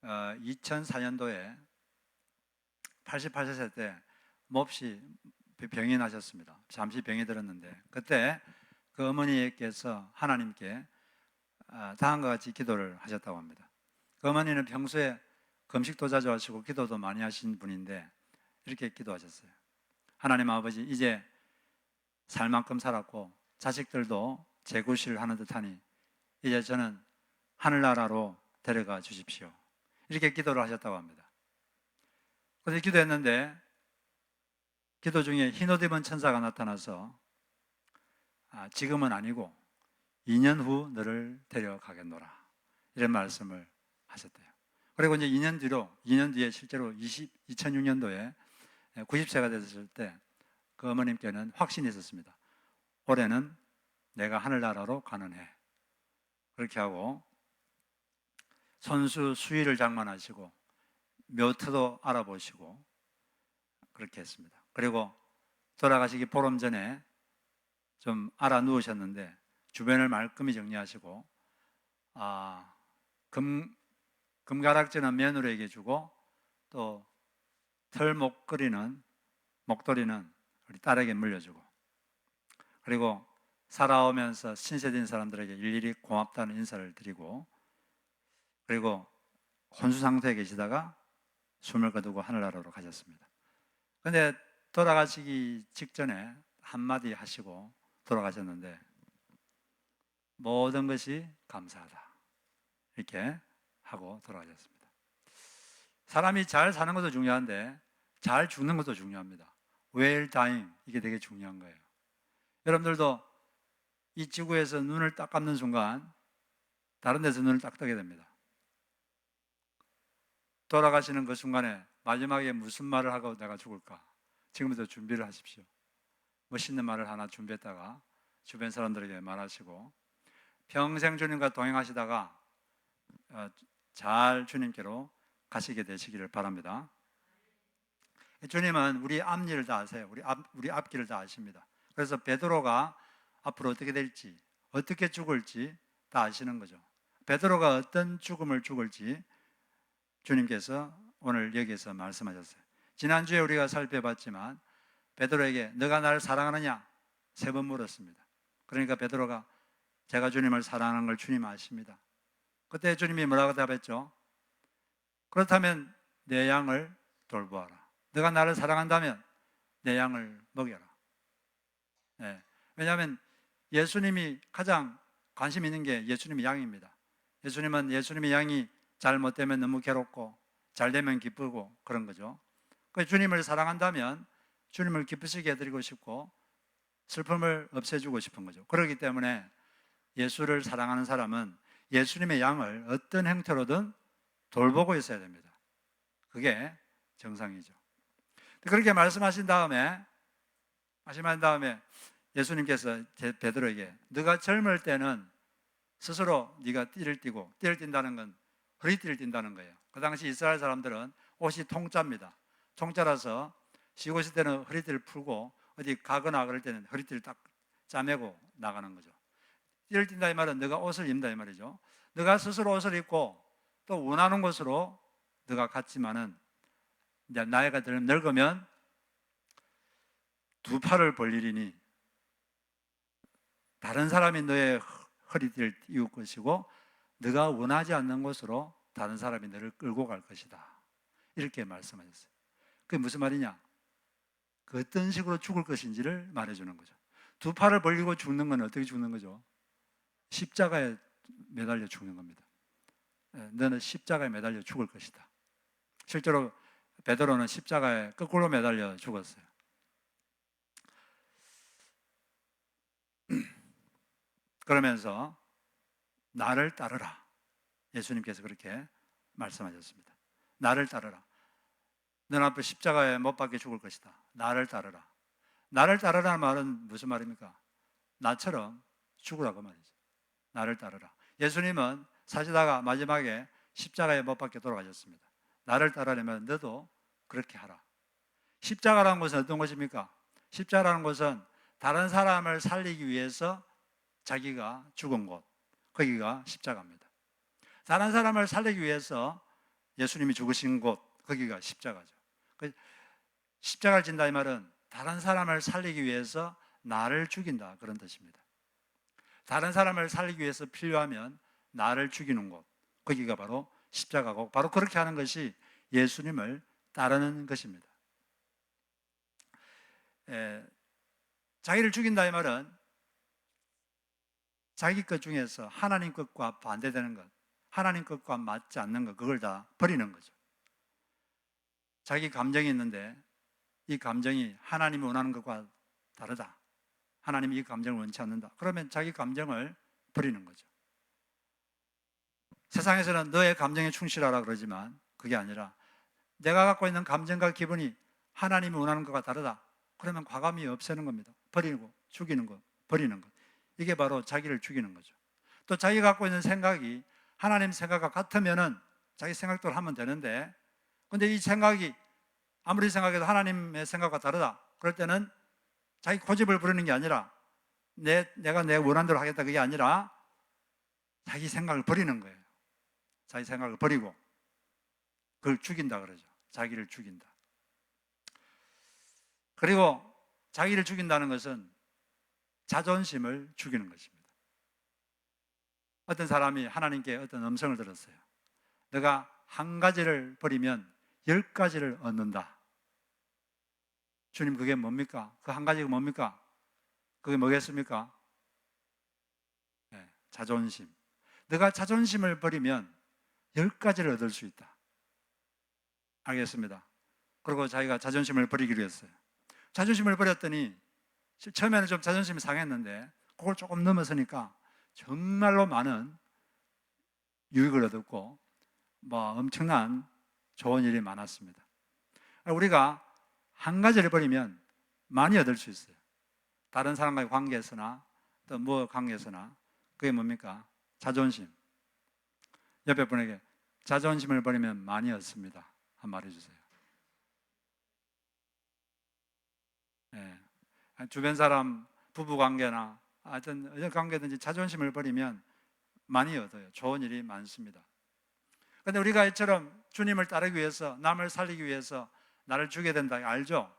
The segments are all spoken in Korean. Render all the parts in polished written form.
2004년도에 88세 때 몹시 병이 나셨습니다. 잠시 병이 들었는데 그때 그 어머니께서 하나님께 다음과 같이 기도를 하셨다고 합니다. 그 어머니는 평소에 금식도 자주 하시고 기도도 많이 하신 분인데 이렇게 기도하셨어요. 하나님 아버지, 이제 살 만큼 살았고 자식들도 재구실을 하는 듯하니 이제 저는 하늘나라로 데려가 주십시오. 이렇게 기도를 하셨다고 합니다. 그래서 기도했는데 기도 중에 흰옷 입은 천사가 나타나서 지금은 아니고 2년 후 너를 데려가겠노라, 이런 말씀을 하셨대요. 그리고 이제 2년 뒤에 실제로 2006년도에 90세가 됐을 때 그 어머님께는 확신이 있었습니다. 올해는 내가 하늘나라로 가는 해. 그렇게 하고 손수 수의를 장만하시고 묘터도 알아보시고 그렇게 했습니다. 그리고 돌아가시기 보름 전에 좀 알아 누우셨는데 주변을 말끔히 정리하시고 금가락지는 며느리에게 주고 또 털 목도리는 우리 딸에게 물려주고, 그리고 살아오면서 신세진 사람들에게 일일이 고맙다는 인사를 드리고, 그리고 혼수 상태에 계시다가 숨을 거두고 하늘나라로 가셨습니다. 그런데 돌아가시기 직전에 한마디 하시고 돌아가셨는데 모든 것이 감사하다, 이렇게 하고 돌아가셨습니다. 사람이 잘 사는 것도 중요한데 잘 죽는 것도 중요합니다. well dying, 이게 되게 중요한 거예요. 여러분들도 이 지구에서 눈을 딱 감는 순간 다른 데서 눈을 딱 뜨게 됩니다. 돌아가시는 그 순간에 마지막에 무슨 말을 하고 내가 죽을까? 지금부터 준비를 하십시오. 멋있는 말을 하나 준비했다가 주변 사람들에게 말하시고 평생 주님과 동행하시다가 잘 주님께로 가시게 되시기를 바랍니다. 주님은 우리 앞일을 다 아세요. 우리 앞길을 다 아십니다. 그래서 베드로가 앞으로 어떻게 될지, 어떻게 죽을지 다 아시는 거죠. 베드로가 어떤 죽음을 죽을지 주님께서 오늘 여기에서 말씀하셨어요. 지난주에 우리가 살펴봤지만 베드로에게 너가 나를 사랑하느냐 3번 물었습니다. 그러니까 베드로가 제가 주님을 사랑하는 걸 주님 아십니다. 그때 주님이 뭐라고 답했죠? 그렇다면 내 양을 돌보아라. 너가 나를 사랑한다면 내 양을 먹여라. 네. 왜냐하면 예수님이 가장 관심 있는 게 예수님의 양입니다. 예수님은 예수님의 양이 잘못되면 너무 괴롭고 잘되면 기쁘고 그런 거죠. 그래서 주님을 사랑한다면 주님을 기쁘시게 해드리고 싶고 슬픔을 없애주고 싶은 거죠. 그렇기 때문에 예수를 사랑하는 사람은 예수님의 양을 어떤 형태로든 돌보고 있어야 됩니다. 그게 정상이죠. 그렇게 말씀하신 다음에 예수님께서 베드로에게 너가 젊을 때는 스스로 네가 띠를 띠고, 띠를 띈다는 건 허리띠를 띈다는 거예요. 그 당시 이스라엘 사람들은 옷이 통짜입니다. 통짜라서 쉬고 있을 때는 허리띠를 풀고 어디 가거나 그럴 때는 허리띠를 딱 짜매고 나가는 거죠. 띠를 띈다 이 말은 너가 옷을 입는다 이 말이죠. 너가 스스로 옷을 입고 또 원하는 곳으로 너가 갔지만은 이제 나이가 늙으면 2 팔을 벌리리니 다른 사람이 너의 허리띠를 띄울 것이고 너가 원하지 않는 곳으로 다른 사람이 너를 끌고 갈 것이다, 이렇게 말씀하셨어요. 그게 무슨 말이냐? 그 어떤 식으로 죽을 것인지를 말해주는 거죠. 2 팔을 벌리고 죽는 건 어떻게 죽는 거죠? 십자가에 매달려 죽는 겁니다. 너는 십자가에 매달려 죽을 것이다. 실제로 베드로는 십자가에 거꾸로 매달려 죽었어요. 그러면서 나를 따르라, 예수님께서 그렇게 말씀하셨습니다. 나를 따르라. 너는 앞으로 십자가에 못 박혀 죽을 것이다. 나를 따르라. 나를 따르라는 말은 무슨 말입니까? 나처럼 죽으라고 말이죠. 나를 따르라. 예수님은 사시다가 마지막에 십자가에 못 박혀 돌아가셨습니다. 나를 따르려면 너도 그렇게 하라. 십자가라는 것은 어떤 것입니까? 십자가라는 것은 다른 사람을 살리기 위해서 자기가 죽은 곳, 거기가 십자가입니다. 다른 사람을 살리기 위해서 예수님이 죽으신 곳, 거기가 십자가죠. 십자가를 진다 이 말은 다른 사람을 살리기 위해서 나를 죽인다, 그런 뜻입니다. 다른 사람을 살리기 위해서 필요하면 나를 죽이는 곳, 거기가 바로 십자가고, 바로 그렇게 하는 것이 예수님을 따르는 것입니다. 자기를 죽인다 이 말은 자기 것 중에서 하나님 것과 반대되는 것, 하나님 것과 맞지 않는 것, 그걸 다 버리는 거죠. 자기 감정이 있는데 이 감정이 하나님이 원하는 것과 다르다, 하나님이 이 감정을 원치 않는다, 그러면 자기 감정을 버리는 거죠. 세상에서는 너의 감정에 충실하라 그러지만 그게 아니라 내가 갖고 있는 감정과 기분이 하나님이 원하는 것과 다르다, 그러면 과감히 없애는 겁니다. 버리고 죽이는 것, 버리는 것, 이게 바로 자기를 죽이는 거죠. 또 자기가 갖고 있는 생각이 하나님 생각과 같으면은 자기 생각대로 하면 되는데, 근데 이 생각이 아무리 생각해도 하나님의 생각과 다르다, 그럴 때는 자기 고집을 부리는 게 아니라 내가 내 원하는 대로 하겠다, 그게 아니라 자기 생각을 버리는 거예요. 자기 생각을 버리고 그걸 죽인다 그러죠. 자기를 죽인다. 그리고 자기를 죽인다는 것은 자존심을 죽이는 것입니다. 어떤 사람이 하나님께 어떤 음성을 들었어요. 너가 한 가지를 버리면 10가지를 얻는다. 주님, 그게 뭡니까? 그 한 가지가 뭡니까? 그게 뭐겠습니까? 네, 자존심. 너가 자존심을 버리면 10가지를 얻을 수 있다. 알겠습니다. 그리고 자기가 자존심을 버리기로 했어요. 자존심을 버렸더니 처음에는 좀 자존심이 상했는데 그걸 조금 넘어서니까 정말로 많은 유익을 얻었고 엄청난 좋은 일이 많았습니다. 우리가 한 가지를 버리면 많이 얻을 수 있어요. 다른 사람과의 관계에서나 또 뭐 관계에서나. 그게 뭡니까? 자존심. 옆에 분에게 자존심을 버리면 많이 얻습니다, 한 말 해주세요. 네. 주변 사람, 부부 관계나 하여튼 어떤 관계든지 자존심을 버리면 많이 얻어요. 좋은 일이 많습니다. 그런데 우리가 이처럼 주님을 따르기 위해서, 남을 살리기 위해서 나를 죽여야 된다, 알죠?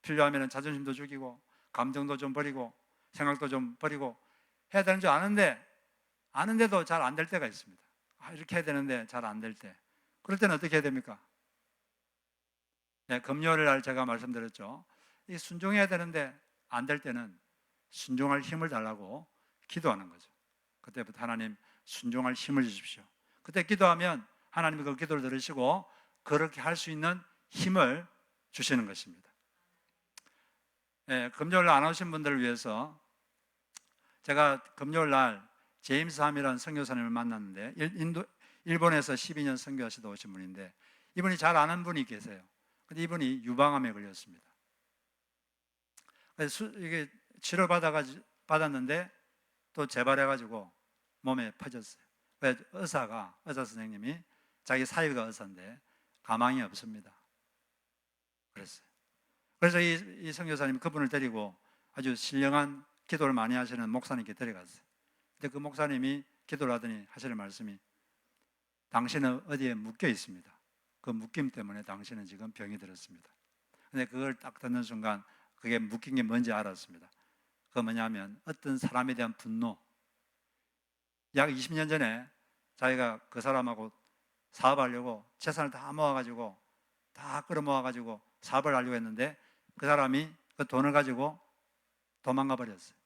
필요하면 자존심도 죽이고 감정도 좀 버리고 생각도 좀 버리고 해야 되는 줄 아는데도 잘 안 될 때가 있습니다. 이렇게 해야 되는데 잘 안 될 때, 그럴 때는 어떻게 해야 됩니까? 네, 금요일 날 제가 말씀드렸죠. 이 순종해야 되는데 안 될 때는 순종할 힘을 달라고 기도하는 거죠. 그때부터 하나님 순종할 힘을 주십시오. 그때 기도하면 하나님이 그 기도를 들으시고 그렇게 할 수 있는 힘을 주시는 것입니다. 네, 금요일 날 안 오신 분들을 위해서 제가 금요일 날 제임스 함이라는 선교사님을 만났는데, 일본에서 12년 선교하시다 오신 분인데, 이분이 잘 아는 분이 계세요. 근데 이분이 유방암에 걸렸습니다. 그래서 이게 치료 받았는데 또 재발해가지고 몸에 퍼졌어요. 그래서 의사 선생님이, 자기 사위가 의사인데 가망이 없습니다 그랬어요. 그래서 이 선교사님 그분을 데리고 아주 신령한 기도를 많이 하시는 목사님께 데려갔어요. 근데 그 목사님이 기도를 하더니 하시는 말씀이, 당신은 어디에 묶여 있습니다. 그 묶임 때문에 당신은 지금 병이 들었습니다. 근데 그걸 딱 듣는 순간 그게 묶인 게 뭔지 알았습니다. 그거 뭐냐면 어떤 사람에 대한 분노. 약 20년 전에 자기가 그 사람하고 사업하려고 재산을 다 모아가지고, 다 끌어모아가지고 사업을 하려고 했는데 그 사람이 그 돈을 가지고 도망가 버렸어요.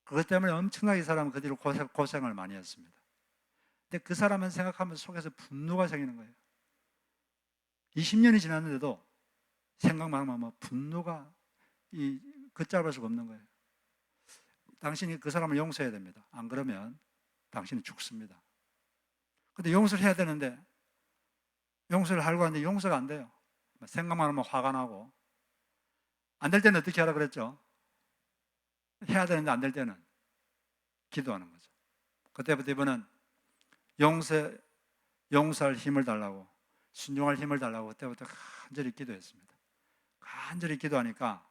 그것 때문에 엄청나게 이 사람은 그 뒤로 고생을 많이 했습니다. 근데 그 사람은 생각하면 속에서 분노가 생기는 거예요. 20년이 지났는데도 생각만 하면 분노가 걷잡을 수가 없는 거예요. 당신이 그 사람을 용서해야 됩니다. 안 그러면 당신은 죽습니다. 근데 용서를 해야 되는데 용서를 하려고 하는데 용서가 안 돼요. 생각만 하면 화가 나고, 안 될 때는 어떻게 하라 그랬죠? 해야 되는데 안 될 때는 기도하는 거죠. 그때부터 이번은 용서할 힘을 달라고, 순종할 힘을 달라고 그때부터 간절히 기도했습니다. 간절히 기도하니까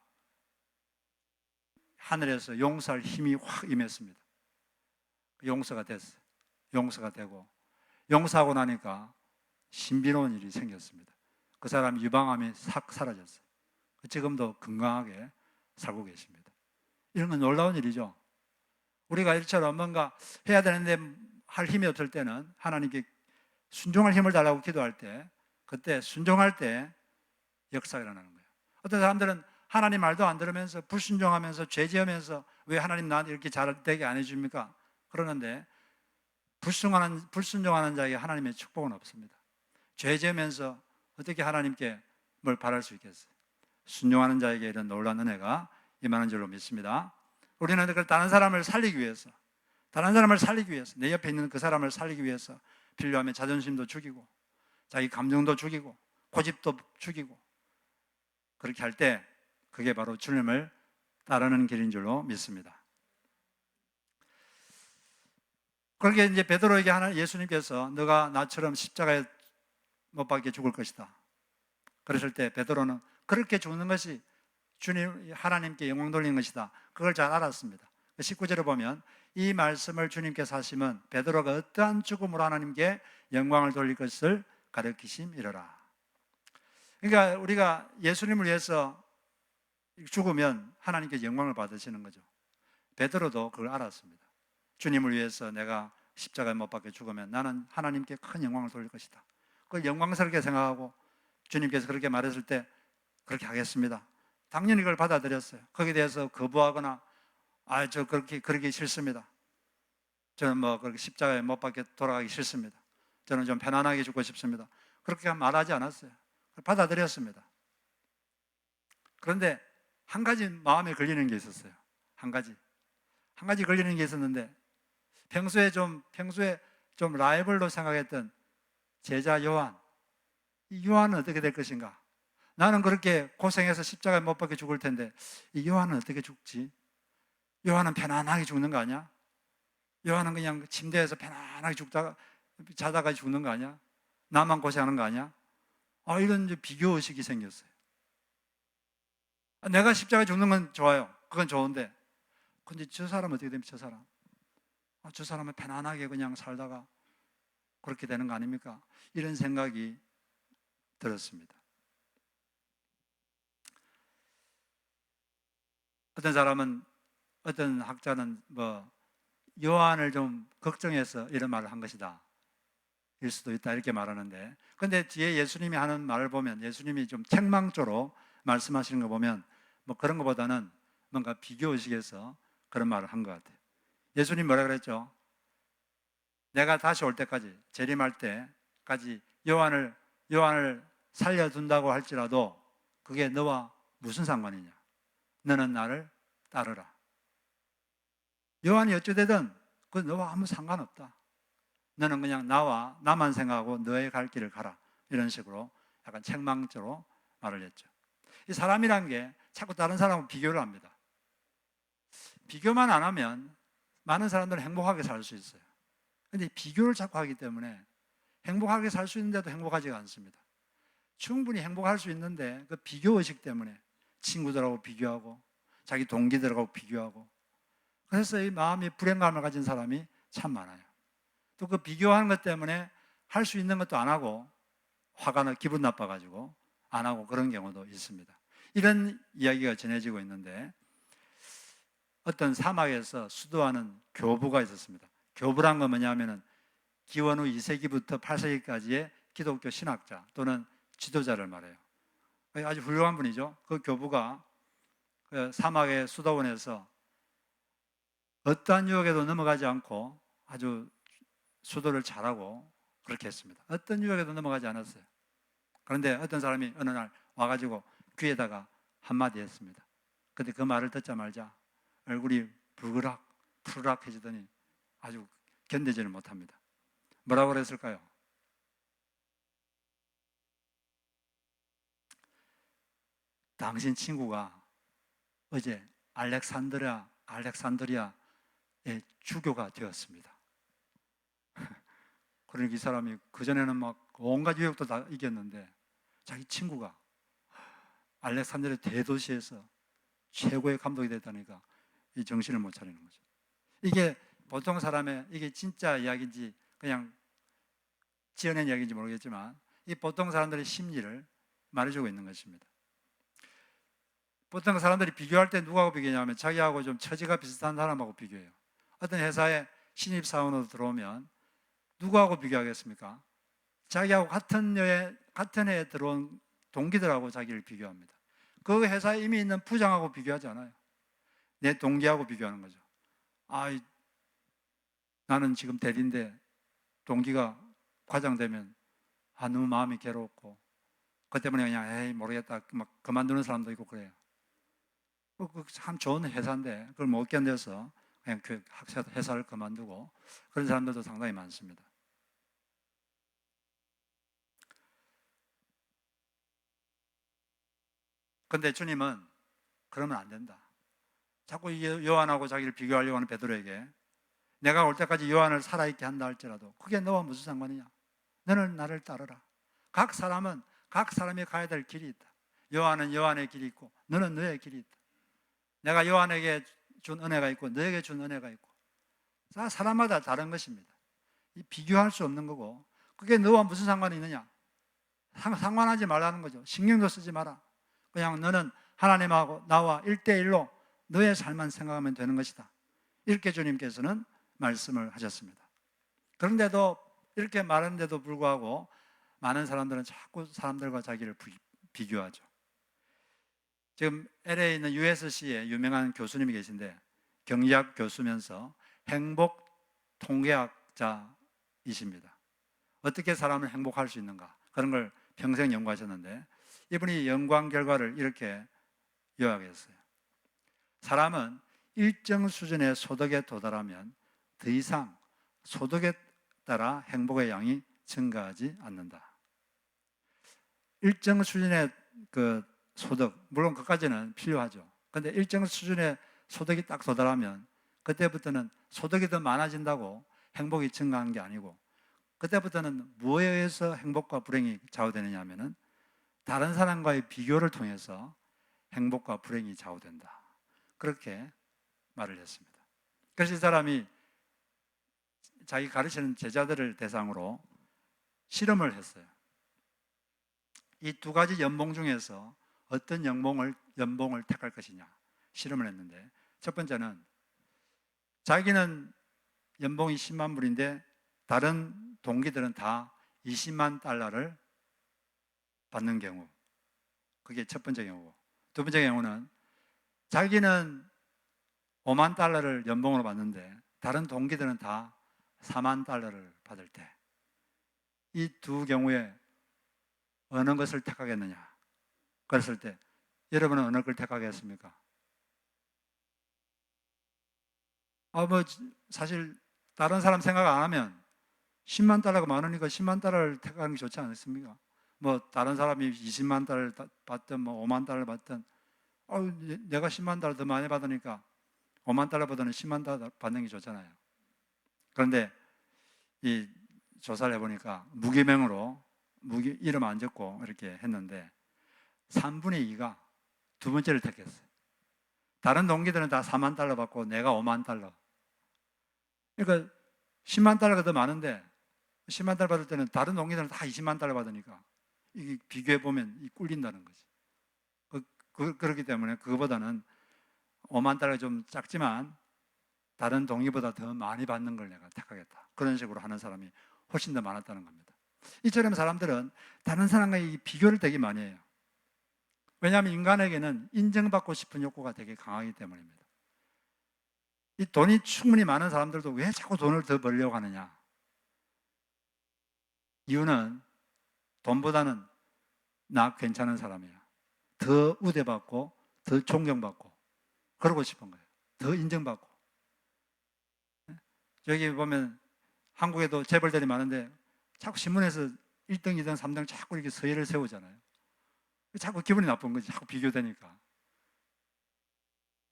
하늘에서 용서할 힘이 확 임했습니다. 용서가 됐어요. 용서가 되고, 용서하고 나니까 신비로운 일이 생겼습니다. 그 사람 유방암이 싹 사라졌어요. 지금도 건강하게 살고 계십니다. 이런 건 놀라운 일이죠. 우리가 이처럼 뭔가 해야 되는데 할 힘이 없을 때는 하나님께 순종할 힘을 달라고 기도할 때, 그때 순종할 때 역사가 일어나는 거예요. 어떤 사람들은 하나님 말도 안 들으면서 불순종하면서 죄 지으면서 왜 하나님 나한테 이렇게 잘 되게 안 해줍니까? 그러는데 불순종하는 자에게 하나님의 축복은 없습니다. 죄 지으면서 어떻게 하나님께 뭘 바랄 수 있겠어요? 순종하는 자에게 이런 놀라운 은혜가 임하는 줄로 믿습니다. 우리는 다른 사람을 살리기 위해서, 내 옆에 있는 그 사람을 살리기 위해서 필요하면 자존심도 죽이고 자기 감정도 죽이고 고집도 죽이고 그렇게 할 때 그게 바로 주님을 따르는 길인 줄로 믿습니다. 그렇게 이제 베드로에게 예수님께서 너가 나처럼 십자가에 못 박혀 죽을 것이다. 그랬을 때 베드로는 그렇게 죽는 것이 주님 하나님께 영광 돌리는 것이다. 그걸 잘 알았습니다. 19절에 보면 이 말씀을 주님께서 하시면 베드로가 어떠한 죽음으로 하나님께 영광을 돌릴 것을 가르치심이로라. 그러니까 우리가 예수님을 위해서 죽으면 하나님께 영광을 받으시는 거죠. 베드로도 그걸 알았습니다. 주님을 위해서 내가 십자가에 못 박혀 죽으면 나는 하나님께 큰 영광을 돌릴 것이다. 그걸 영광스럽게 생각하고 주님께서 그렇게 말했을 때 그렇게 하겠습니다. 당연히 그걸 받아들였어요. 거기에 대해서 거부하거나 저 그렇게 싫습니다. 저는 그렇게 십자가에 못 박혀 돌아가기 싫습니다. 저는 좀 편안하게 죽고 싶습니다. 그렇게 말하지 않았어요. 받아들였습니다. 그런데 한 가지 마음에 걸리는 게 있었어요. 한 가지 걸리는 게 있었는데 평소에 좀 라이벌로 생각했던 제자 요한, 이 요한은 어떻게 될 것인가? 나는 그렇게 고생해서 십자가에 못 박혀 죽을 텐데 이 요한은 어떻게 죽지? 요한은 편안하게 죽는 거 아니야? 요한은 그냥 침대에서 편안하게 자다가 죽는 거 아니야? 나만 고생하는 거 아니야? 이런 비교의식이 생겼어요. 내가 십자가에 죽는 건 좋아요. 그건 좋은데 근데 저 사람은 어떻게 됩니까? 저 사람은 편안하게 그냥 살다가 그렇게 되는 거 아닙니까? 이런 생각이 들었습니다. 어떤 학자는 요한을 좀 걱정해서 이런 말을 한 것이다 일 수도 있다 이렇게 말하는데, 근데 뒤에 예수님이 하는 말을 보면 예수님이 좀 책망조로 말씀하시는 거 보면 그런 것보다는 뭔가 비교의식에서 그런 말을 한 것 같아요. 예수님 뭐라 그랬죠? 내가 다시 올 때까지, 재림할 때까지 요한을 살려둔다고 할지라도 그게 너와 무슨 상관이냐? 너는 나를 따르라. 요한이 어찌되든 그 너와 아무 상관없다. 너는 그냥 나만 생각하고 너의 갈 길을 가라. 이런 식으로 약간 책망조로 말을 했죠. 이 사람이란 게 자꾸 다른 사람하고 비교를 합니다. 비교만 안 하면 많은 사람들은 행복하게 살 수 있어요. 근데 비교를 자꾸 하기 때문에 행복하게 살 수 있는데도 행복하지가 않습니다. 충분히 행복할 수 있는데 그 비교의식 때문에 친구들하고 비교하고 자기 동기들하고 비교하고, 그래서 이 마음이 불행감을 가진 사람이 참 많아요. 또 그 비교하는 것 때문에 할 수 있는 것도 안 하고 화가 나 기분 나빠가지고 안 하고 그런 경우도 있습니다. 이런 이야기가 전해지고 있는데 어떤 사막에서 수도하는 교부가 있었습니다. 교부란 건 뭐냐면은 기원 후 2세기부터 8세기까지의 기독교 신학자 또는 지도자를 말해요. 아주 훌륭한 분이죠. 그 교부가 그 사막의 수도원에서 어떠한 유혹에도 넘어가지 않고 아주 수도를 잘하고 그렇게 했습니다. 어떤 유혹에도 넘어가지 않았어요. 그런데 어떤 사람이 어느 날 와가지고 귀에다가 한마디 했습니다. 근데 그 말을 듣자마자 얼굴이 푸르락해지더니 아주 견디지를 못합니다. 뭐라고 그랬을까요? 당신 친구가 어제 알렉산드리아의 주교가 되었습니다. 그러니까 이 사람이 그전에는 온갖 유혹도 다 이겼는데 자기 친구가 알렉산드리아 대도시에서 최고의 감독이 됐다니까 이 정신을 못 차리는 거죠. 이게 보통 사람의 이게 진짜 이야기인지 그냥 지어낸 이야기인지 모르겠지만 이 보통 사람들의 심리를 말해주고 있는 것입니다. 보통 사람들이 비교할 때 누구하고 비교하냐면 자기하고 좀 처지가 비슷한 사람하고 비교해요. 어떤 회사에 신입사원으로 들어오면 누구하고 비교하겠습니까? 자기하고 같은 해에 들어온 동기들하고 자기를 비교합니다. 그 회사에 이미 있는 부장하고 비교하지 않아요. 내 동기하고 비교하는 거죠. 나는 지금 대리인데 동기가 과장되면 너무 마음이 괴롭고 그 때문에 그냥 에이 모르겠다 막 그만두는 사람도 있고 그래요. 참 좋은 회사인데 그걸 못 견뎌서 그냥 그 회사를 그만두고 그런 사람들도 상당히 많습니다. 그런데 주님은 그러면 안 된다. 자꾸 요한하고 자기를 비교하려고 하는 베드로에게 내가 올 때까지 요한을 살아있게 한다 할지라도 그게 너와 무슨 상관이냐? 너는 나를 따르라. 각 사람은 각 사람이 가야 될 길이 있다. 요한은 요한의 길이 있고 너는 너의 길이 있다. 내가 요한에게 준 은혜가 있고 너에게 준 은혜가 있고 사람마다 다른 것입니다. 비교할 수 없는 거고 그게 너와 무슨 상관이 있느냐? 상관하지 말라는 거죠. 신경도 쓰지 마라. 그냥 너는 하나님하고 나와 1대1로 너의 삶만 생각하면 되는 것이다. 이렇게 주님께서는 말씀을 하셨습니다. 그런데도 이렇게 말하는데도 불구하고 많은 사람들은 자꾸 사람들과 자기를 비교하죠. 지금 LA에 있는 USC에 유명한 교수님이 계신데 경제학 교수면서 행복 통계학자이십니다. 어떻게 사람을 행복할 수 있는가 그런 걸 평생 연구하셨는데 이분이 연구한 결과를 이렇게 요약했어요. 사람은 일정 수준의 소득에 도달하면 더 이상 소득에 따라 행복의 양이 증가하지 않는다. 일정 수준의 그 소득, 물론 그까지는 필요하죠. 그런데 일정 수준의 소득이 딱 도달하면 그때부터는 소득이 더 많아진다고 행복이 증가하는 게 아니고 그때부터는 무엇에 의해서 행복과 불행이 좌우되느냐 하면은 다른 사람과의 비교를 통해서 행복과 불행이 좌우된다. 그렇게 말을 했습니다. 그래서 이 사람이 자기 가르치는 제자들을 대상으로 실험을 했어요. 이 두 가지 연봉 중에서 어떤 연봉을 택할 것이냐 실험을 했는데 첫 번째는 자기는 연봉이 10만 불인데 다른 동기들은 다 20만 달러를 받는 경우 그게 첫 번째 경우고 두 번째 경우는 자기는 5만 달러를 연봉으로 받는데 다른 동기들은 다 4만 달러를 받을 때 이 두 경우에 어느 것을 택하겠느냐 그랬을 때 여러분은 어느 걸 택하겠습니까? 사실 다른 사람 생각 안 하면 10만 달러가 많으니까 10만 달러를 택하는 게 좋지 않습니까? 다른 사람이 20만 달러를 받든 5만 달러를 받든 내가 10만 달러 더 많이 받으니까 5만 달러보다는 10만 달러 받는 게 좋잖아요. 그런데 이 조사를 해보니까 무기명으로 이름 안 적고 이렇게 했는데 3분의 2가 두 번째를 택했어요. 다른 동기들은 다 4만 달러 받고 내가 5만 달러. 그러니까 10만 달러가 더 많은데 10만 달러 받을 때는 다른 동기들은 다 20만 달러 받으니까 이게 비교해보면 꿀린다는 거지. 그렇기 때문에 그거보다는 5만 달러 좀 작지만 다른 동기보다 더 많이 받는 걸 내가 택하겠다. 그런 식으로 하는 사람이 훨씬 더 많았다는 겁니다. 이처럼 사람들은 다른 사람과 비교를 되게 많이 해요. 왜냐하면 인간에게는 인정받고 싶은 욕구가 되게 강하기 때문입니다. 이 돈이 충분히 많은 사람들도 왜 자꾸 돈을 더 벌려고 하느냐? 이유는 돈보다는 나 괜찮은 사람이야. 더 우대받고 더 존경받고 그러고 싶은 거예요. 더 인정받고. 여기 보면 한국에도 재벌들이 많은데 자꾸 신문에서 1등, 2등, 3등 자꾸 이렇게 서열을 세우잖아요. 자꾸 기분이 나쁜 거지. 자꾸 비교되니까.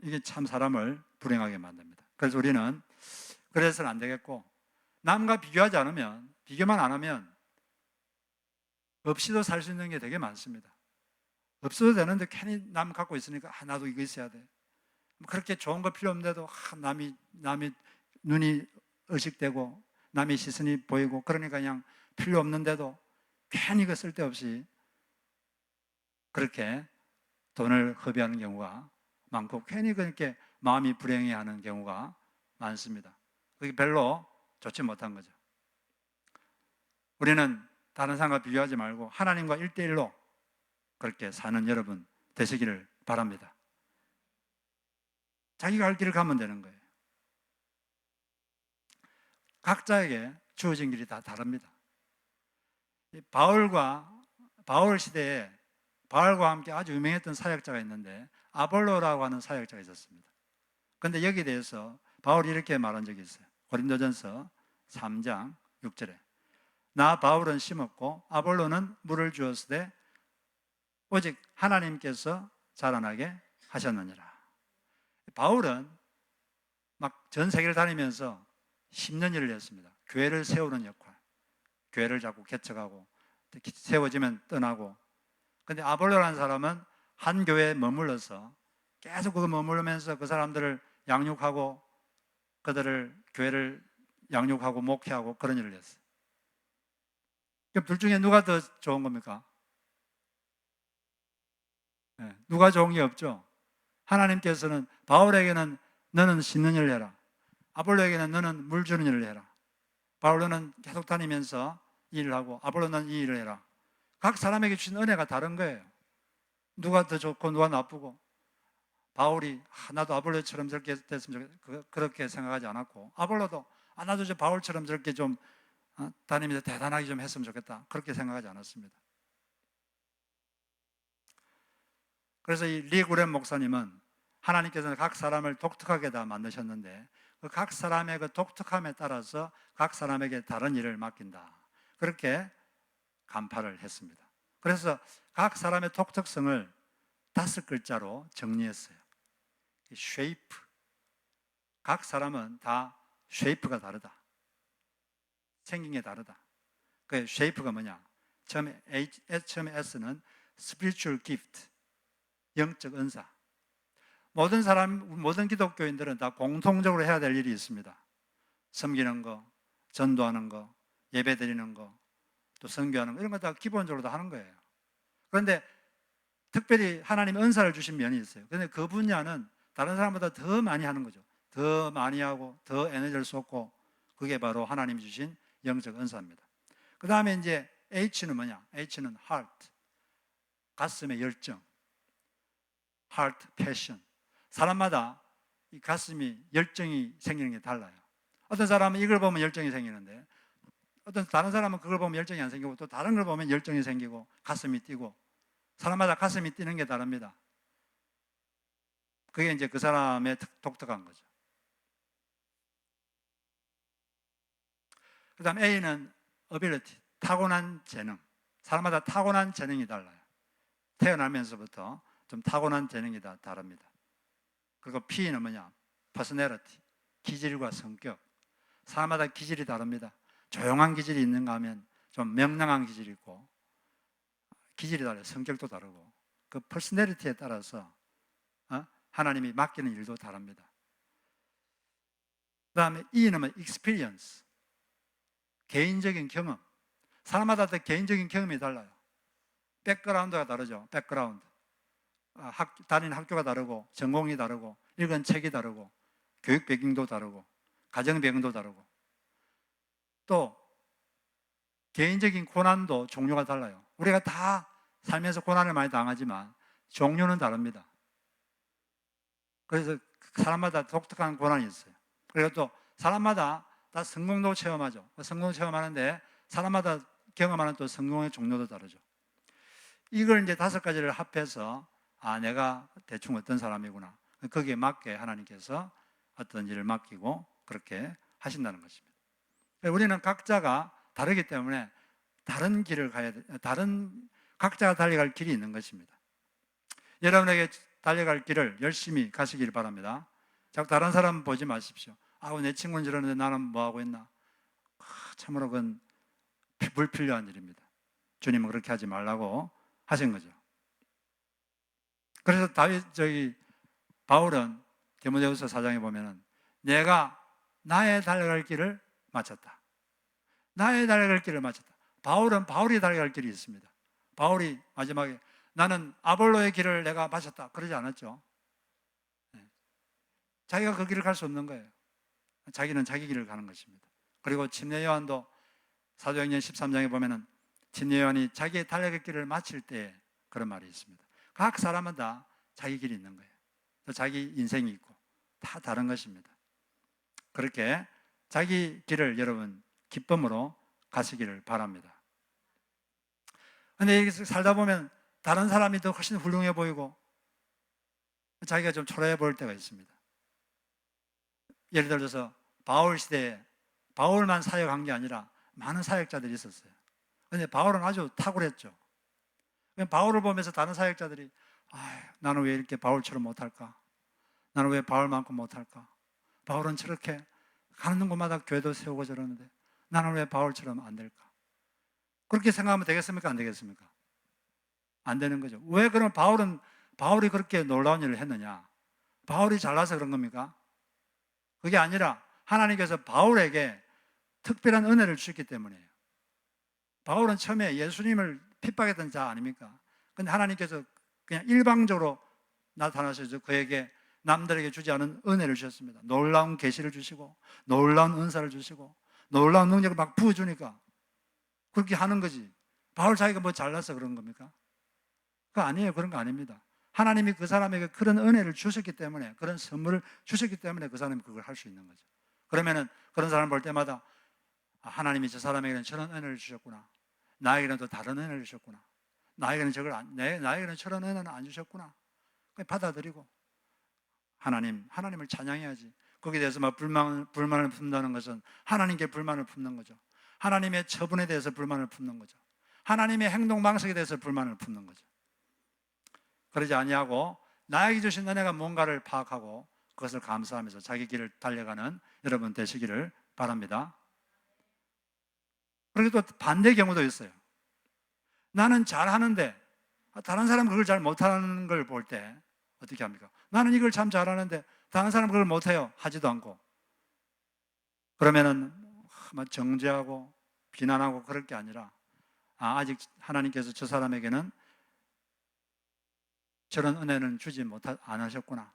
이게 참 사람을 불행하게 만듭니다. 그래서 우리는 그래서는 안 되겠고 남과 비교하지 않으면 비교만 안 하면 없이도 살 수 있는 게 되게 많습니다. 없어도 되는데 괜히 남 갖고 있으니까 나도 이거 있어야 돼. 그렇게 좋은 거 필요 없는데도 남이 눈이 의식되고 남의 시선이 보이고 그러니까 그냥 필요 없는데도 괜히 그 쓸데없이 그렇게 돈을 허비하는 경우가 많고 괜히 그렇게 마음이 불행해하는 경우가 많습니다. 그게 별로 좋지 못한 거죠. 우리는 다른 사람과 비교하지 말고 하나님과 1대1로 그렇게 사는 여러분 되시기를 바랍니다. 자기가 할 길을 가면 되는 거예요. 각자에게 주어진 길이 다 다릅니다. 바울 시대에 바울과 함께 아주 유명했던 사역자가 있는데 아볼로라고 하는 사역자가 있었습니다. 그런데 여기에 대해서 바울이 이렇게 말한 적이 있어요. 고린도전서 3장 6절에 나 바울은 심었고 아볼로는 물을 주었으되 오직 하나님께서 자라나게 하셨느니라. 바울은 막 전 세계를 다니면서 10년 일을 했습니다. 교회를 세우는 역할, 교회를 자꾸 개척하고 세워지면 떠나고. 근데 아볼로라는 사람은 한 교회에 머물러서 계속 그거 머무르면서 그 사람들을 양육하고 그들을 교회를 양육하고 목회하고 그런 일을 했어요. 그럼 둘 중에 누가 더 좋은 겁니까? 네, 누가 좋은 게 없죠. 하나님께서는 바울에게는 너는 씻는 일을 해라. 아볼로에게는 너는 물 주는 일을 해라. 바울은 계속 다니면서 이 일을 하고 아볼로는 이 일을 해라. 각 사람에게 주신 은혜가 다른 거예요. 누가 더 좋고 누가 나쁘고. 바울이 나도 아볼로처럼 저렇게 됐으면 좋겠다 그렇게 생각하지 않았고 아볼로도 나도 저 바울처럼 저렇게 좀 다니면서 대단하게 좀 했으면 좋겠다 그렇게 생각하지 않았습니다. 그래서 이 리 구렌 목사님은 하나님께서는 각 사람을 독특하게 다 만드셨는데 그 각 사람의 그 독특함에 따라서 각 사람에게 다른 일을 맡긴다 그렇게 간파를 했습니다. 그래서 각 사람의 독특성을 5글자로 정리했어요. 쉐이프. 각 사람은 다 쉐이프가 다르다. 생긴 게 다르다. 그 쉐이프가 뭐냐? 처음에 S는 spiritual gift, 영적 은사. 모든 기독교인들은 다 공통적으로 해야 될 일이 있습니다. 섬기는 거, 전도하는 거, 예배 드리는 거, 또 선교하는 거 이런 거 다 기본적으로 다 하는 거예요. 그런데 특별히 하나님 은사를 주신 면이 있어요. 그런데 그 분야는 다른 사람보다 더 많이 하는 거죠. 더 많이 하고 더 에너지를 쏟고 그게 바로 하나님이 주신 영적 은사입니다. 그 다음에 이제 H는 뭐냐? H는 heart, 가슴의 열정, heart, passion. 사람마다 이 가슴이 열정이 생기는 게 달라요. 어떤 사람은 이걸 보면 열정이 생기는데 어떤 다른 사람은 그걸 보면 열정이 안 생기고 또 다른 걸 보면 열정이 생기고 가슴이 뛰고 사람마다 가슴이 뛰는 게 다릅니다. 그게 이제 그 사람의 독특한 거죠. 그 다음 A는 ability, 타고난 재능. 사람마다 타고난 재능이 달라요. 태어나면서부터 좀 타고난 재능이 다 다릅니다. 그리고 P는 뭐냐? personality, 기질과 성격. 사람마다 기질이 다릅니다. 조용한 기질이 있는가 하면 좀 명랑한 기질이 있고 기질이 달라요. 성격도 다르고 그 퍼스널리티에 따라서 하나님이 맡기는 일도 다릅니다. 그 다음에 E는 뭐 experience, 개인적인 경험. 사람마다 다 개인적인 경험이 달라요. 백그라운드가 다르죠. 백그라운드. 다니는 학교가 다르고 전공이 다르고 읽은 책이 다르고 교육 배경도 다르고 가정 배경도 다르고 또 개인적인 고난도 종류가 달라요. 우리가 다 살면서 고난을 많이 당하지만 종류는 다릅니다. 그래서 사람마다 독특한 고난이 있어요. 그리고 또 사람마다 다 성공도 체험하죠. 성공 체험하는데 사람마다 경험하는 또 성공의 종류도 다르죠. 이걸 이제 5가지를 합해서 내가 대충 어떤 사람이구나. 거기에 맞게 하나님께서 어떤 일을 맡기고 그렇게 하신다는 것입니다. 우리는 각자가 다르기 때문에 다른 길을 가야 돼. 각자가 달려갈 길이 있는 것입니다. 여러분에게 달려갈 길을 열심히 가시길 바랍니다. 자꾸 다른 사람 보지 마십시오. 내 친구는 저러는데 나는 뭐하고 있나? 참으로 그건 불필요한 일입니다. 주님은 그렇게 하지 말라고 하신 거죠. 그래서 바울은 디모데후서 4장에 보면은 내가 나의 달려갈 길을 마쳤다. 나의 달려갈 길을 마쳤다. 바울은 바울이 달려갈 길이 있습니다. 바울이 마지막에 나는 아볼로의 길을 내가 마쳤다 그러지 않았죠. 자기가 그 길을 갈 수 없는 거예요. 자기는 자기 길을 가는 것입니다. 그리고 침례 요한도 사도행전 13장에 보면은 침례 요한이 자기의 달려갈 길을 마칠 때 그런 말이 있습니다. 각 사람마다 자기 길이 있는 거예요. 자기 인생이 있고 다 다른 것입니다. 그렇게 자기 길을 여러분 기쁨으로 가시기를 바랍니다. 근데 여기서 살다 보면 다른 사람이 더 훨씬 훌륭해 보이고 자기가 좀 초라해 보일 때가 있습니다. 예를 들어서 바울 시대에 바울만 사역한 게 아니라 많은 사역자들이 있었어요. 그런데 바울은 아주 탁월했죠. 바울을 보면서 다른 사역자들이 나는 왜 이렇게 바울처럼 못할까? 나는 왜 바울만큼 못할까? 바울은 저렇게 가는 곳마다 교회도 세우고 저러는데 나는 왜 바울처럼 안 될까? 그렇게 생각하면 되겠습니까? 안 되겠습니까? 안 되는 거죠. 왜 그럼 바울이 그렇게 놀라운 일을 했느냐? 바울이 잘나서 그런 겁니까? 그게 아니라 하나님께서 바울에게 특별한 은혜를 주셨기 때문이에요. 바울은 처음에 예수님을 핍박했던 자 아닙니까? 근데 하나님께서 그냥 일방적으로 나타나셔서 그에게 남들에게 주지 않은 은혜를 주셨습니다. 놀라운 계시를 주시고 놀라운 은사를 주시고 놀라운 능력을 막 부어주니까 그렇게 하는 거지. 바울 자기가 뭐 잘나서 그런 겁니까? 그거 아니에요. 그런 거 아닙니다. 하나님이 그 사람에게 그런 은혜를 주셨기 때문에, 그런 선물을 주셨기 때문에 그 사람이 그걸 할 수 있는 거죠. 그러면은 그런 사람 볼 때마다 하나님이 저 사람에게는 저런 은혜를 주셨구나. 나에게는 또 다른 은혜를 주셨구나. 나에게는 나에게는 저런 은혜는 안 주셨구나. 받아들이고 하나님을 찬양해야지. 거기에 대해서 막 불만을 품는다는 것은 하나님께 불만을 품는 거죠. 하나님의 처분에 대해서 불만을 품는 거죠. 하나님의 행동 방식에 대해서 불만을 품는 거죠. 그러지 아니하고 나에게 주신 은혜가 뭔가를 파악하고 그것을 감사하면서 자기 길을 달려가는 여러분 되시기를 바랍니다. 그리고 또 반대 경우도 있어요. 나는 잘하는데 다른 사람은 그걸 잘 못하는 걸 볼 때 어떻게 합니까? 나는 이걸 참 잘하는데 다른 사람은 그걸 못해요. 하지도 않고. 그러면은 정죄하고 비난하고 그럴 게 아니라 아직 하나님께서 저 사람에게는 저런 은혜는 주지 안 하셨구나.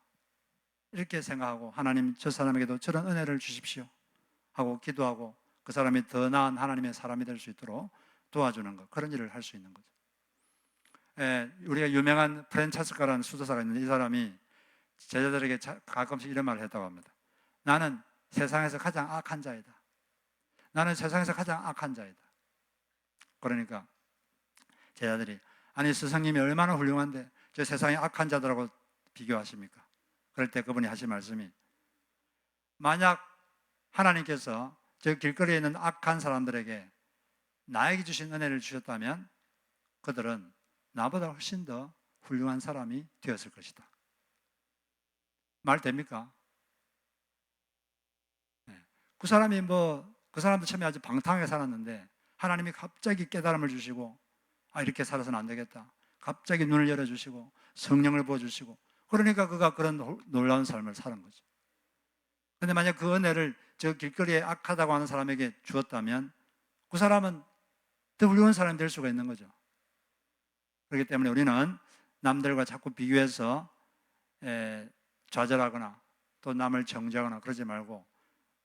이렇게 생각하고 하나님 저 사람에게도 저런 은혜를 주십시오 하고 기도하고 그 사람이 더 나은 하나님의 사람이 될 수 있도록 도와주는 것, 그런 일을 할 수 있는 거죠. 우리가 유명한 프란체스카라는 수도사가 있는데 이 사람이 제자들에게 가끔씩 이런 말을 했다고 합니다. 나는 세상에서 가장 악한 자이다. 나는 세상에서 가장 악한 자이다. 그러니까 제자들이 아니 스승님이 얼마나 훌륭한데 저 세상의 악한 자들하고 비교하십니까? 그럴 때 그분이 하신 말씀이 만약 하나님께서 저 길거리에 있는 악한 사람들에게 나에게 주신 은혜를 주셨다면 그들은 나보다 훨씬 더 훌륭한 사람이 되었을 것이다. 말 됩니까? 네. 그 사람도 처음에 아주 방탕하게 살았는데 하나님이 갑자기 깨달음을 주시고 이렇게 살아서는 안 되겠다. 갑자기 눈을 열어주시고 성령을 부어주시고 그러니까 그가 그런 놀라운 삶을 사는 거죠. 그런데 만약 그 은혜를 저 길거리에 악하다고 하는 사람에게 주었다면 그 사람은 더 훌륭한 사람이 될 수가 있는 거죠. 그렇기 때문에 우리는 남들과 자꾸 비교해서 좌절하거나 또 남을 정죄하거나 그러지 말고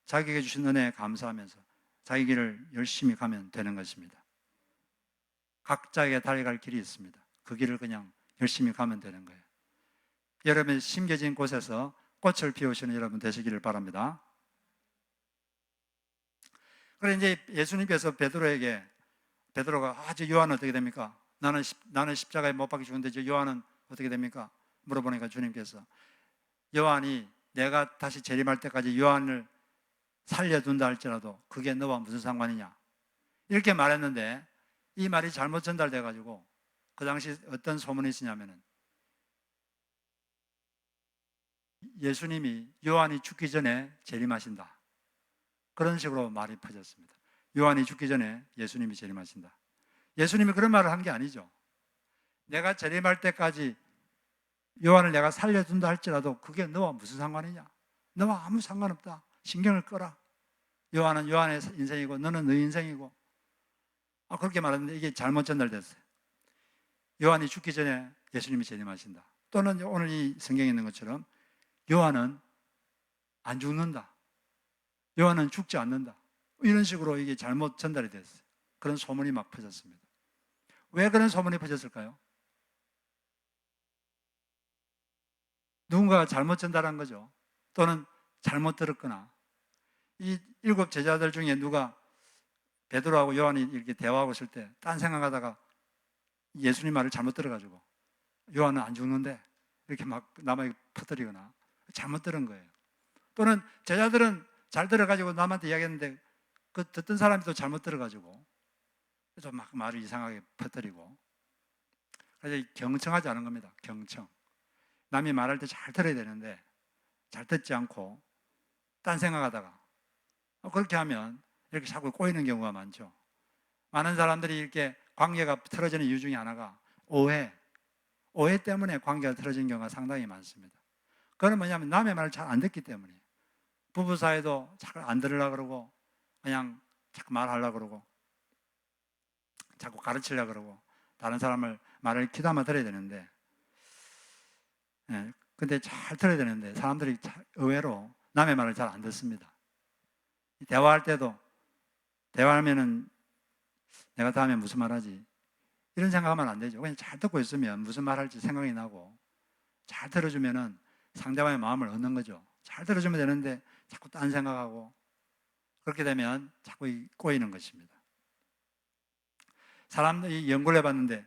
자기에게 주신 은혜에 감사하면서 자기 길을 열심히 가면 되는 것입니다. 각자에게 달려갈 길이 있습니다. 그 길을 그냥 열심히 가면 되는 거예요. 여러분이 심겨진 곳에서 꽃을 피우시는 여러분 되시기를 바랍니다. 그래 이제 예수님께서 베드로가 저 요한은 어떻게 됩니까? 나는 십자가에 못 박혀 죽는데 저 요한은 어떻게 됩니까? 물어보니까 주님께서 요한이 내가 다시 재림할 때까지 요한을 살려둔다 할지라도 그게 너와 무슨 상관이냐? 이렇게 말했는데 이 말이 잘못 전달돼 가지고 그 당시 어떤 소문이 있었냐면은 예수님이 요한이 죽기 전에 재림하신다. 그런 식으로 말이 퍼졌습니다. 요한이 죽기 전에 예수님이 재림하신다. 예수님이 그런 말을 한 게 아니죠. 내가 재림할 때까지 요한을 내가 살려둔다 할지라도 그게 너와 무슨 상관이냐? 너와 아무 상관없다. 신경을 꺼라. 요한은 요한의 인생이고 너는 너 인생이고 그렇게 말하는데 이게 잘못 전달됐어요. 요한이 죽기 전에 예수님이 재림하신다. 또는 오늘 이 성경에 있는 것처럼 요한은 안 죽는다. 요한은 죽지 않는다. 이런 식으로 이게 잘못 전달이 됐어요. 그런 소문이 막 퍼졌습니다. 왜 그런 소문이 퍼졌을까요? 누군가가 잘못 전달한 거죠. 또는 잘못 들었거나. 이 7 제자들 중에 누가 베드로하고 요한이 이렇게 대화하고 있을 때 딴 생각하다가 예수님 말을 잘못 들어가지고 요한은 안 죽는데 이렇게 막 남에게 퍼뜨리거나 잘못 들은 거예요. 또는 제자들은 잘 들어가지고 남한테 이야기했는데 그 듣던 사람이 또 잘못 들어가지고 또 막 말을 이상하게 퍼뜨리고. 그래서 경청하지 않은 겁니다. 경청. 남이 말할 때 잘 들어야 되는데 잘 듣지 않고 딴 생각하다가 그렇게 하면 이렇게 자꾸 꼬이는 경우가 많죠. 많은 사람들이 이렇게 관계가 틀어지는 이유 중에 하나가 오해 때문에 관계가 틀어진 경우가 상당히 많습니다. 그건 뭐냐면 남의 말을 잘 안 듣기 때문이에요. 부부 사이도 자꾸 안 들으려고 그러고 그냥 자꾸 말하려고 그러고 자꾸 가르치려고 그러고 다른 사람을 말을 귀담아 들어야 되는데 근데 잘 들어야 되는데 사람들이 의외로 남의 말을 잘 안 듣습니다. 대화할 때도 대화하면은 내가 다음에 무슨 말 하지? 이런 생각하면 안 되죠. 그냥 잘 듣고 있으면 무슨 말 할지 생각이 나고 잘 들어주면은 상대방의 마음을 얻는 거죠. 잘 들어주면 되는데 자꾸 딴 생각하고 그렇게 되면 자꾸 꼬이는 것입니다. 사람들이 연구를 해봤는데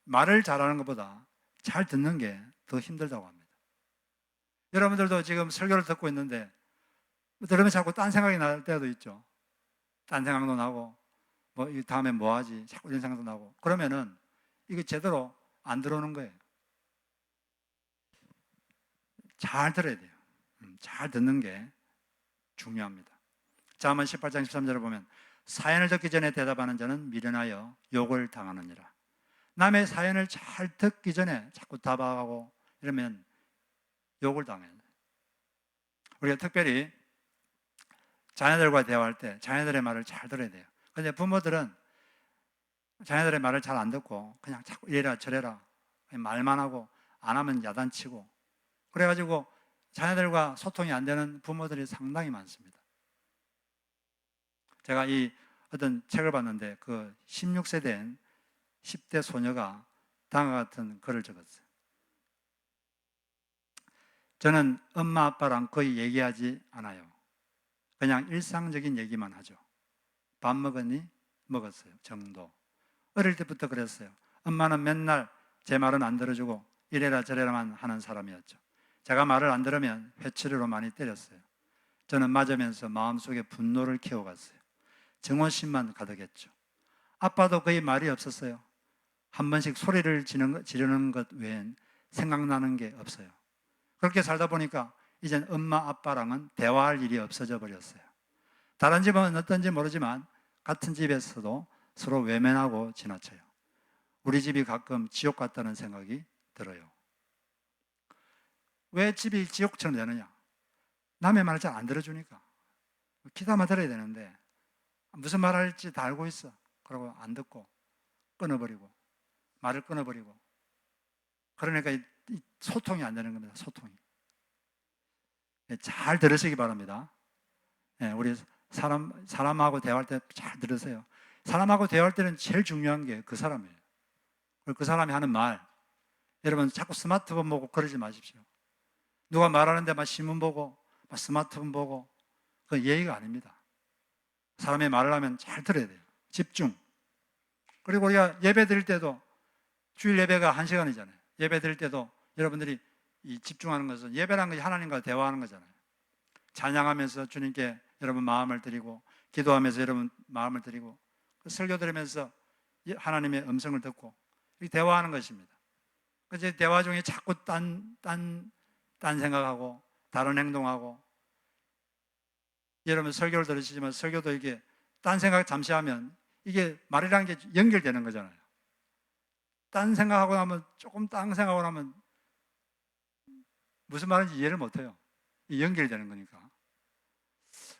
말을 잘하는 것보다 잘 듣는 게 더 힘들다고 합니다. 여러분들도 지금 설교를 듣고 있는데 들으면 자꾸 딴 생각이 날 때도 있죠. 딴 생각도 나고 뭐 다음에 뭐 하지? 자꾸 이런 생각도 나고 그러면은 이게 제대로 안 들어오는 거예요. 잘 들어야 돼요. 잘 듣는 게 중요합니다. 잠언 18장 13절을 보면 사연을 듣기 전에 대답하는 자는 미련하여 욕을 당하느니라. 남의 사연을 잘 듣기 전에 자꾸 답하고 이러면 욕을 당해요. 우리가 특별히 자녀들과 대화할 때 자녀들의 말을 잘 들어야 돼요. 그런데 부모들은 자녀들의 말을 잘 안 듣고 그냥 자꾸 이래라 저래라 말만 하고 안 하면 야단치고 그래가지고 자녀들과 소통이 안 되는 부모들이 상당히 많습니다. 제가 이 어떤 책을 봤는데 그 16세 된 10대 소녀가 다음과 같은 글을 적었어요. 저는 엄마 아빠랑 거의 얘기하지 않아요. 그냥 일상적인 얘기만 하죠. 밥 먹었니? 먹었어요. 정도. 어릴 때부터 그랬어요. 엄마는 맨날 제 말은 안 들어주고 이래라 저래라만 하는 사람이었죠. 제가 말을 안 들으면 회초리로 많이 때렸어요. 저는 맞으면서 마음속에 분노를 키워갔어요. 증오심만 가득했죠. 아빠도 거의 말이 없었어요. 한 번씩 소리를 지르는 것 외엔 생각나는 게 없어요. 그렇게 살다 보니까 이젠 엄마 아빠랑은 대화할 일이 없어져 버렸어요. 다른 집은 어떤지 모르지만 같은 집에서도 서로 외면하고 지나쳐요. 우리 집이 가끔 지옥 같다는 생각이 들어요. 왜 집이 지옥처럼 되느냐? 남의 말을 잘 안 들어주니까. 귀담아 들어야 되는데 무슨 말 할지 다 알고 있어. 그러고 안 듣고 끊어버리고 말을 끊어버리고 그러니까 이 소통이 안 되는 겁니다. 소통이. 잘 들으시기 바랍니다. 우리 사람하고 대화할 때 잘 들으세요. 사람하고 대화할 때는 제일 중요한 게 그 사람이에요. 그 사람이 하는 말. 여러분 자꾸 스마트폰 보고 그러지 마십시오. 누가 말하는데 막 신문 보고 막 스마트폰 보고 그건 예의가 아닙니다. 사람이 말을 하면 잘 들어야 돼요. 집중. 그리고 우리가 예배 드릴 때도 주일 예배가 1시간이잖아요. 예배 드릴 때도 여러분들이 이 집중하는 것은 예배라는 것이 하나님과 대화하는 거잖아요. 찬양하면서 주님께 여러분 마음을 드리고 기도하면서 여러분 마음을 드리고 설교 들으면서 하나님의 음성을 듣고 대화하는 것입니다. 그래서 대화 중에 자꾸 딴 생각하고 다른 행동하고 여러분 설교를 들으시지만 설교도 이게 딴 생각 잠시 하면 이게 말이라는 게 연결되는 거잖아요. 딴 생각하고 나면 조금 딴 생각하고 나면 무슨 말인지 이해를 못해요. 연결되는 거니까.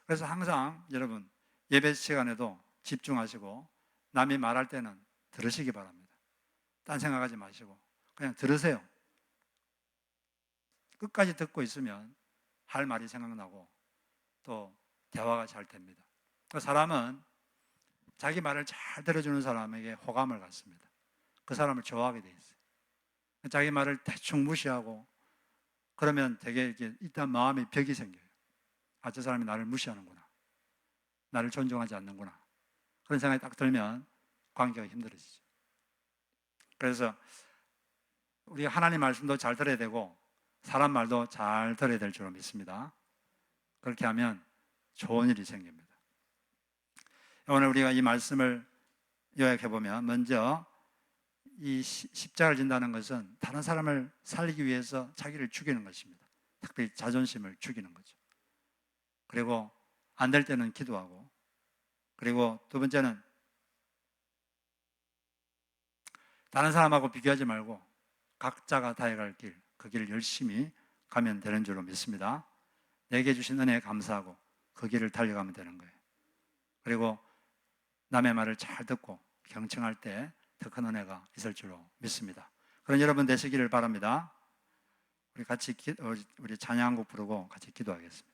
그래서 항상 여러분 예배 시간에도 집중하시고 남이 말할 때는 들으시기 바랍니다. 딴 생각하지 마시고 그냥 들으세요. 끝까지 듣고 있으면 할 말이 생각나고 또 대화가 잘 됩니다. 그 사람은 자기 말을 잘 들어주는 사람에게 호감을 갖습니다. 그 사람을 좋아하게 돼 있어요. 자기 말을 대충 무시하고 그러면 되게 이게 일단 마음에 벽이 생겨요. 아, 저 사람이 나를 무시하는구나. 나를 존중하지 않는구나. 그런 생각이 딱 들면 관계가 힘들어지죠. 그래서 우리가 하나님 말씀도 잘 들어야 되고 사람 말도 잘 들어야 될 줄로 믿습니다. 그렇게 하면 좋은 일이 생깁니다. 오늘 우리가 이 말씀을 요약해 보면 먼저 이 십자가를 진다는 것은 다른 사람을 살리기 위해서 자기를 죽이는 것입니다. 특별히 자존심을 죽이는 거죠. 그리고 안 될 때는 기도하고, 그리고 두 번째는 다른 사람하고 비교하지 말고 각자가 다해갈 길, 그 길을 열심히 가면 되는 줄로 믿습니다. 내게 주신 은혜에 감사하고 그 길을 달려가면 되는 거예요. 그리고 남의 말을 잘 듣고 경청할 때 더 큰 은혜가 있을 줄로 믿습니다. 그런 여러분 되시기를 바랍니다. 우리 같이 우리 찬양곡 부르고 같이 기도하겠습니다.